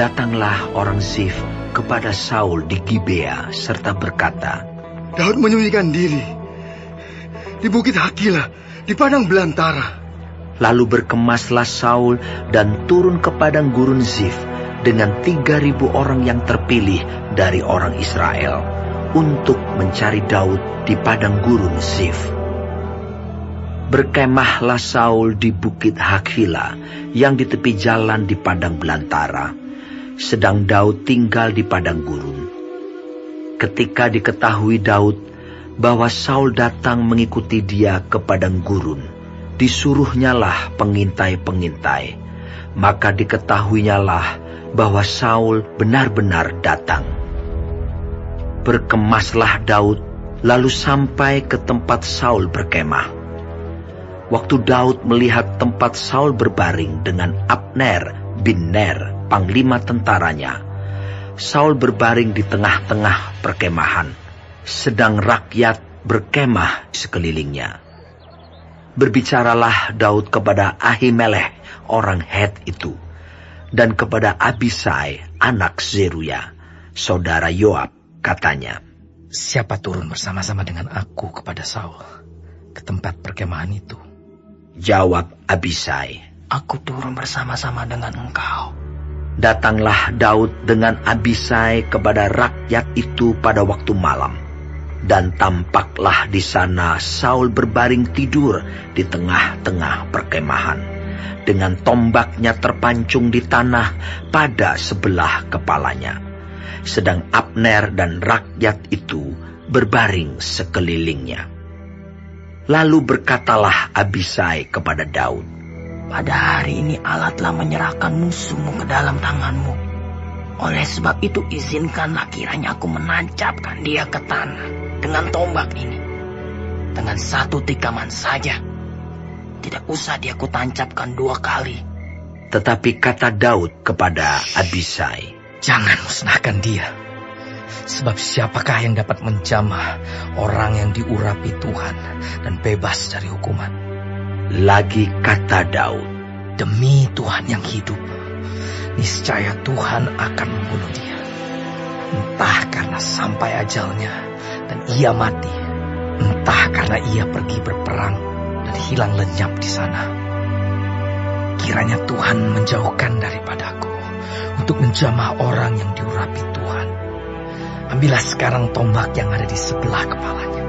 datanglah orang Zif kepada Saul di Gibea serta berkata, Daud menyembunyikan diri di bukit Hakila, di padang belantara. Lalu berkemaslah Saul dan turun ke padang gurun Zif dengan 3.000 orang yang terpilih dari orang Israel untuk mencari Daud di padang gurun Zif. Berkemahlah Saul di bukit Hakila yang di tepi jalan di padang belantara, sedang Daud tinggal di padang gurun. Ketika diketahui Daud bahwa Saul datang mengikuti dia ke padang gurun, disuruhnyalah pengintai-pengintai, maka diketahuinyalah bahwa Saul benar-benar datang. Berkemaslah Daud lalu sampai ke tempat Saul berkemah. Waktu Daud melihat tempat Saul berbaring dengan Abner bin Ner, panglima tentaranya, Saul berbaring di tengah-tengah perkemahan, sedang rakyat berkemah sekelilingnya. Berbicaralah Daud kepada Ahimelech orang Het itu, dan kepada Abisai anak Zeruya, saudara Yoab, katanya, Siapa turun bersama-sama dengan aku kepada Saul ke tempat perkemahan itu? Jawab Abisai, Aku turun bersama-sama dengan engkau. Datanglah Daud dengan Abisai kepada rakyat itu pada waktu malam, dan tampaklah di sana Saul berbaring tidur di tengah-tengah perkemahan, dengan tombaknya terpancung di tanah pada sebelah kepalanya, sedang Abner dan rakyat itu berbaring sekelilingnya. Lalu berkatalah Abisai kepada Daud, Pada hari ini Allah telah menyerahkan musuhmu ke dalam tanganmu. Oleh sebab itu izinkanlah kiranya aku menancapkan dia ke tanah dengan tombak ini, dengan satu tikaman saja. Tidak usah dia kutancapkan 2 kali. Tetapi kata Daud kepada Abisai, Jangan musnahkan dia. Sebab siapakah yang dapat menjamah orang yang diurapi Tuhan dan bebas dari hukuman? Lagi kata Daud, Demi Tuhan yang hidup, niscaya Tuhan akan membunuh dia. Entah karena sampai ajalnya dan ia mati, entah karena ia pergi berperang dan hilang lenyap di sana. Kiranya Tuhan menjauhkan daripadaku untuk menjamah orang yang diurapi Tuhan. Ambillah sekarang tombak yang ada di sebelah kepalanya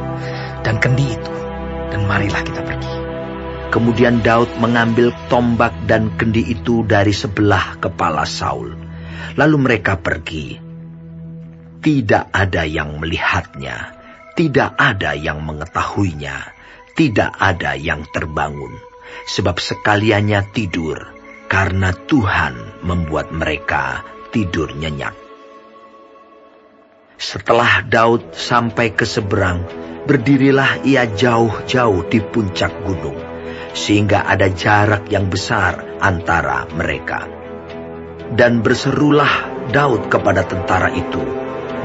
dan kendi itu, dan marilah kita pergi. Kemudian Daud mengambil tombak dan kendi itu dari sebelah kepala Saul. Lalu mereka pergi. Tidak ada yang melihatnya, tidak ada yang mengetahuinya, tidak ada yang terbangun, sebab sekaliannya tidur, karena Tuhan membuat mereka tidur nyenyak. Setelah Daud sampai ke seberang, berdirilah ia jauh-jauh di puncak gunung, sehingga ada jarak yang besar antara mereka. Dan berserulah Daud kepada tentara itu,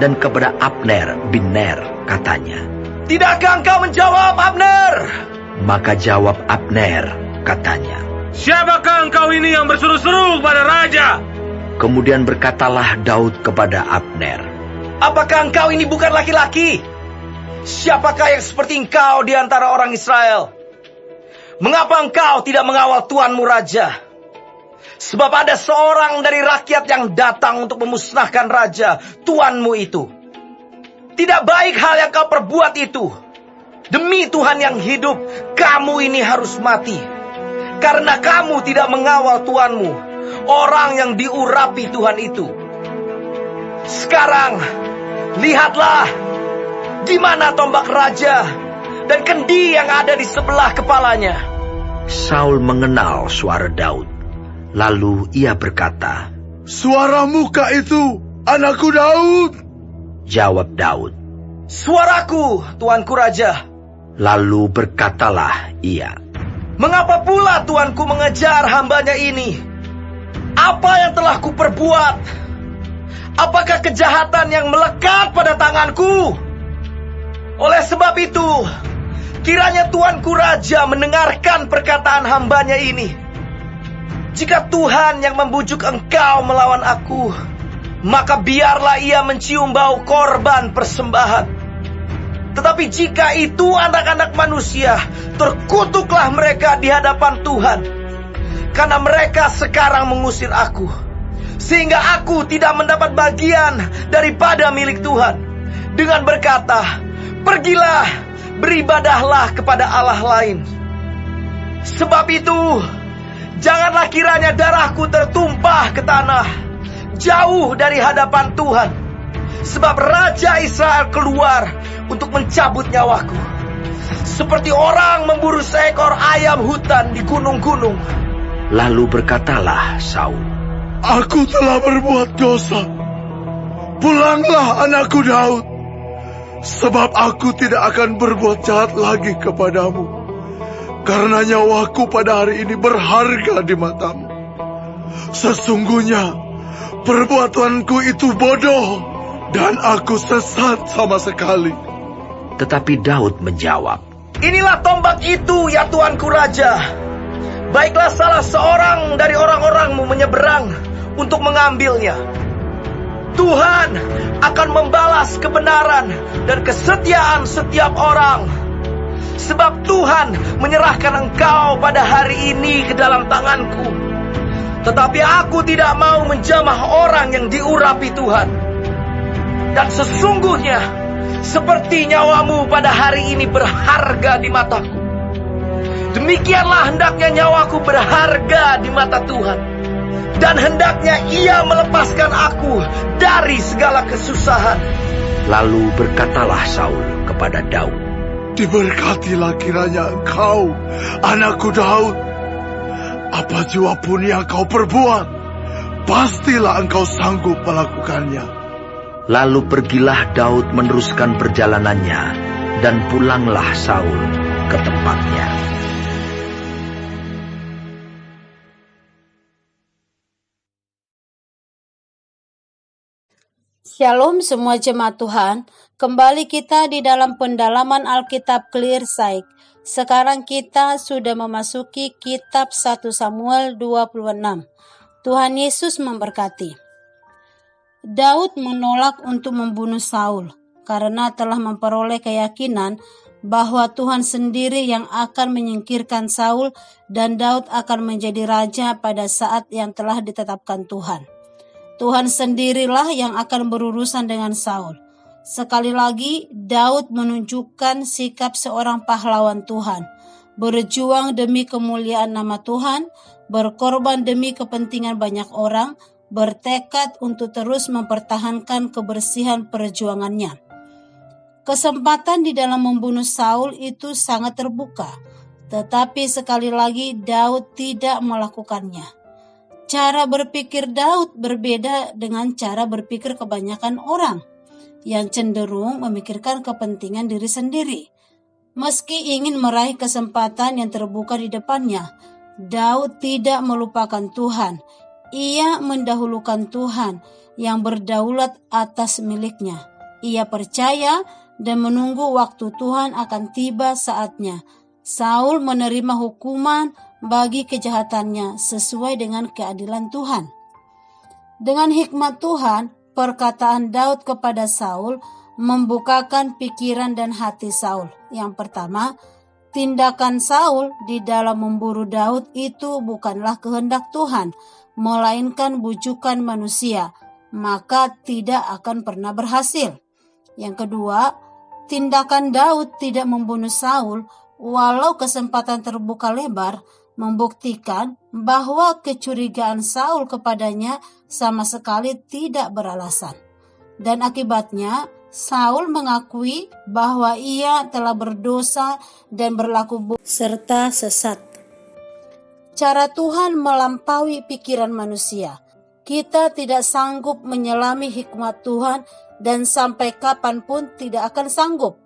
dan kepada Abner bin Ner, katanya, Tidakkah engkau menjawab, Abner? Maka jawab Abner, katanya, Siapakah engkau ini yang berseru-seru kepada raja? Kemudian berkatalah Daud kepada Abner, Apakah engkau ini bukan laki-laki? Siapakah yang seperti engkau di antara orang Israel? Mengapa engkau tidak mengawal tuanmu raja? Sebab ada seorang dari rakyat yang datang untuk memusnahkan raja, tuanmu itu. Tidak baik hal yang kau perbuat itu. Demi Tuhan yang hidup, kamu ini harus mati. Karena kamu tidak mengawal tuanmu, orang yang diurapi Tuhan itu. Sekarang, lihatlah, di mana tombak raja dan kendi yang ada di sebelah kepalanya. Saul mengenal suara Daud. Lalu ia berkata, Suara muka itu, anakku Daud. Jawab Daud, Suaraku, tuanku raja. Lalu berkatalah ia, Mengapa pula tuanku mengejar hambanya ini? Apa yang telah kuperbuat? Apakah kejahatan yang melekat pada tanganku? Oleh sebab itu, kiranya tuanku raja mendengarkan perkataan hambanya ini. Jika Tuhan yang membujuk engkau melawan aku, maka biarlah ia mencium bau korban persembahan. Tetapi jika itu anak-anak manusia, terkutuklah mereka di hadapan Tuhan, karena mereka sekarang mengusir aku, sehingga aku tidak mendapat bagian daripada milik Tuhan, dengan berkata, pergilah, beribadahlah kepada Allah lain. Sebab itu, janganlah kiranya darahku tertumpah ke tanah, jauh dari hadapan Tuhan. Sebab Raja Israel keluar untuk mencabut nyawaku, seperti orang memburu seekor ayam hutan di gunung-gunung. Lalu berkatalah Saul, Aku telah berbuat dosa. Pulanglah anakku Daud, sebab aku tidak akan berbuat jahat lagi kepadamu, karena nyawaku pada hari ini berharga di matamu. Sesungguhnya perbuatanku itu bodoh, dan aku sesat sama sekali. tetapi Daud menjawab, Inilah tombak itu, ya Tuanku Raja. Baiklah salah seorang dari orang-orangmu menyeberang untuk mengambilnya. Tuhan akan membalas kebenaran dan kesetiaan setiap orang. Sebab Tuhan menyerahkan engkau pada hari ini ke dalam tanganku. Tetapi aku tidak mau menjamah orang yang diurapi Tuhan. Dan sesungguhnya, seperti nyawamu pada hari ini berharga di mataku, demikianlah hendaknya nyawaku berharga di mata Tuhan. Dan hendaknya ia melepaskan aku dari segala kesusahan. Lalu berkatalah Saul kepada Daud, Diberkatilah kiranya engkau, anakku Daud. Apa jua pun yang kau perbuat, pastilah engkau sanggup melakukannya. Lalu pergilah Daud meneruskan perjalanannya, dan pulanglah Saul ke tempatnya. Shalom semua jemaat Tuhan, kembali kita di dalam pendalaman Alkitab Clear Sight. Sekarang kita sudah memasuki kitab 1 Samuel 26. Tuhan Yesus memberkati. Daud menolak untuk membunuh Saul karena telah memperoleh keyakinan bahwa Tuhan sendiri yang akan menyingkirkan Saul dan Daud akan menjadi raja pada saat yang telah ditetapkan Tuhan. Tuhan sendirilah yang akan berurusan dengan Saul. Sekali lagi, Daud menunjukkan sikap seorang pahlawan Tuhan, berjuang demi kemuliaan nama Tuhan, berkorban demi kepentingan banyak orang, bertekad untuk terus mempertahankan kebersihan perjuangannya. Kesempatan di dalam membunuh Saul itu sangat terbuka, tetapi sekali lagi Daud tidak melakukannya. Cara berpikir Daud berbeda dengan cara berpikir kebanyakan orang yang cenderung memikirkan kepentingan diri sendiri. Meski ingin meraih kesempatan yang terbuka di depannya, Daud tidak melupakan Tuhan. Ia mendahulukan Tuhan yang berdaulat atas miliknya. Ia percaya dan menunggu waktu Tuhan akan tiba saatnya. Saul menerima hukuman bagi kejahatannya sesuai dengan keadilan Tuhan. Dengan hikmat Tuhan, perkataan Daud kepada Saul membukakan pikiran dan hati Saul. Yang pertama, tindakan Saul di dalam memburu Daud itu bukanlah kehendak Tuhan, melainkan bujukan manusia, maka tidak akan pernah berhasil. Yang kedua, tindakan Daud tidak membunuh Saul, walau kesempatan terbuka lebar, membuktikan bahwa kecurigaan Saul kepadanya sama sekali tidak beralasan. Dan akibatnya, Saul mengakui bahwa ia telah berdosa dan berlaku serta sesat. Cara Tuhan melampaui pikiran manusia. Kita tidak sanggup menyelami hikmat Tuhan dan sampai kapanpun tidak akan sanggup.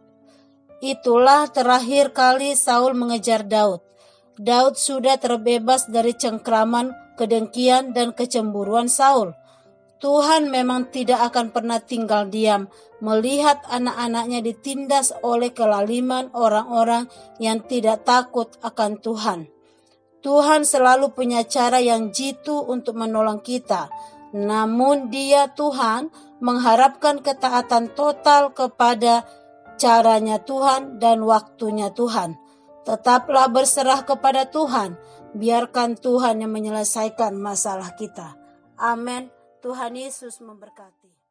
Itulah terakhir kali Saul mengejar Daud. Daud sudah terbebas dari cengkraman, kedengkian, dan kecemburuan Saul. Tuhan memang tidak akan pernah tinggal diam melihat anak-anaknya ditindas oleh kelaliman orang-orang yang tidak takut akan Tuhan. Tuhan selalu punya cara yang jitu untuk menolong kita. Namun Dia, Tuhan, mengharapkan ketaatan total kepada caranya Tuhan dan waktunya Tuhan. Tetaplah berserah kepada Tuhan. Biarkan Tuhan yang menyelesaikan masalah kita. Amin. Tuhan Yesus memberkati.